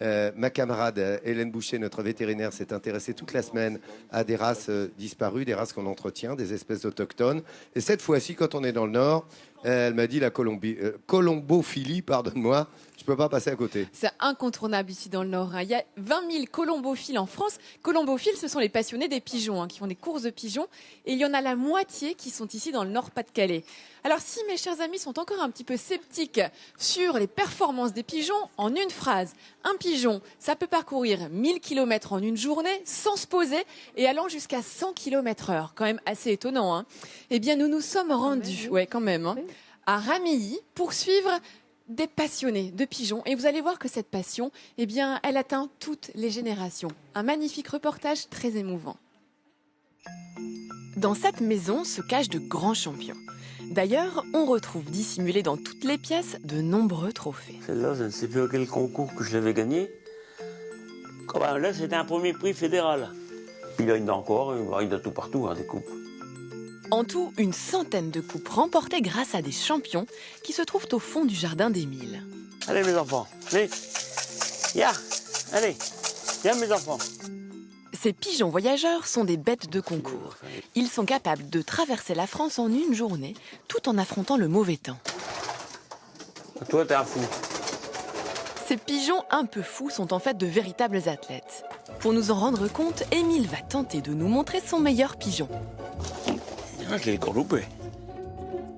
Ma camarade Hélène Boucher, notre vétérinaire, s'est intéressée toute la semaine à des races disparues, des races qu'on entretient, des espèces autochtones. Et cette fois-ci, quand on est dans le Nord, elle m'a dit la colombophilie, pardonne-moi, je ne peux pas passer à côté. C'est incontournable ici dans le Nord. Il y a 20 000 colombophiles en France. Colombophiles, ce sont les passionnés des pigeons, qui font des courses de pigeons. Et il y en a la moitié qui sont ici dans le Nord-Pas-de-Calais. Alors si mes chers amis sont encore un petit peu sceptiques sur les performances des pigeons, en une phrase, un pigeon, ça peut parcourir 1000 km en une journée sans se poser et allant jusqu'à 100 km/h. Quand même assez étonnant. Eh bien, nous nous sommes rendus, à Ramilly pour suivre des passionnés de pigeons. Et vous allez voir que cette passion, elle atteint toutes les générations. Un magnifique reportage très émouvant. Dans cette maison se cachent de grands champions. D'ailleurs, on retrouve dissimulés dans toutes les pièces de nombreux trophées. Celle-là, je ne sais plus à quel concours que je l'avais gagné. Là, c'était un premier prix fédéral. Il y en a encore, il y en a tout partout, des coupes. En tout, une centaine de coupes remportées grâce à des champions qui se trouvent au fond du jardin d'Émile. Allez, mes enfants, allez, allez, mes enfants. Ces pigeons voyageurs sont des bêtes de concours. Ils sont capables de traverser la France en une journée, tout en affrontant le mauvais temps. Toi, t'es un fou. Ces pigeons un peu fous sont en fait de véritables athlètes. Pour nous en rendre compte, Émile va tenter de nous montrer son meilleur pigeon. Je l'ai encore loupé.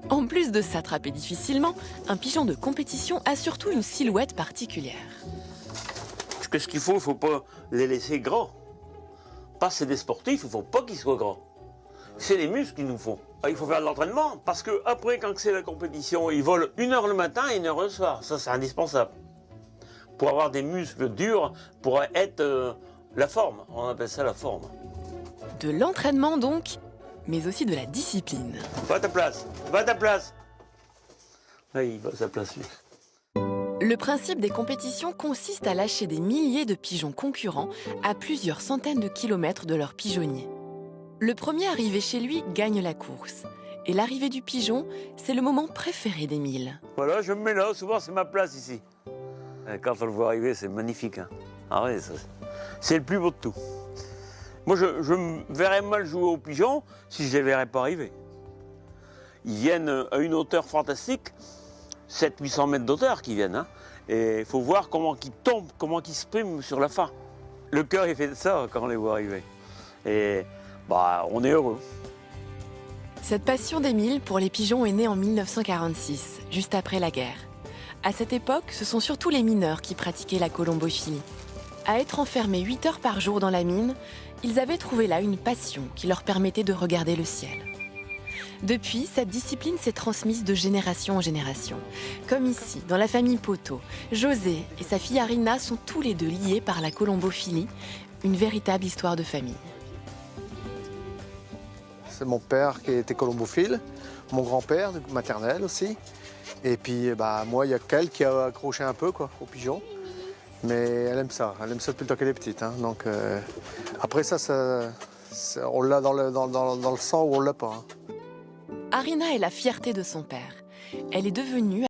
En plus de s'attraper difficilement, un pigeon de compétition a surtout une silhouette particulière. Qu'est-ce qu'il faut? Il ne faut pas les laisser grands. Pas c'est des sportifs, il ne faut pas qu'ils soient grands. C'est les muscles qu'il nous faut. Il faut faire de l'entraînement parce que après, quand c'est la compétition, ils volent 1 heure le matin et 1 heure le soir. Ça, c'est indispensable. Pour avoir des muscles durs, pour être la forme. On appelle ça la forme. De l'entraînement donc, mais aussi de la discipline. Va à ta place, va à ta place. Oui, il va à sa place, lui. Le principe des compétitions consiste à lâcher des milliers de pigeons concurrents à plusieurs centaines de kilomètres de leur pigeonnier. Le premier arrivé chez lui gagne la course. Et l'arrivée du pigeon, c'est le moment préféré d'Émile. Voilà, je me mets là, souvent c'est ma place ici. Et quand on le voit arriver, c'est magnifique. Ah ouais, c'est le plus beau de tout. Moi, je me verrais mal jouer aux pigeons si je ne les verrais pas arriver. Ils viennent à une hauteur fantastique, 700-800 mètres d'auteur qu'ils viennent. Et il faut voir comment ils tombent, comment ils se priment sur la fin. Le cœur, il fait ça quand on les voit arriver. Et on est heureux. Cette passion d'Émile pour les pigeons est née en 1946, juste après la guerre. À cette époque, ce sont surtout les mineurs qui pratiquaient la colombophilie. À être enfermés 8 heures par jour dans la mine, ils avaient trouvé là une passion qui leur permettait de regarder le ciel. Depuis, cette discipline s'est transmise de génération en génération. Comme ici, dans la famille Poteau, José et sa fille Arina sont tous les deux liés par la colombophilie, une véritable histoire de famille. C'est mon père qui était colombophile, mon grand-père maternel aussi. Et puis moi, il y a qu'elle qui a accroché un peu aux pigeons. Mais elle aime ça depuis le temps qu'elle est petite. Donc, après ça, on l'a dans le sang ou on l'a pas. Arina est la fierté de son père. Elle est devenue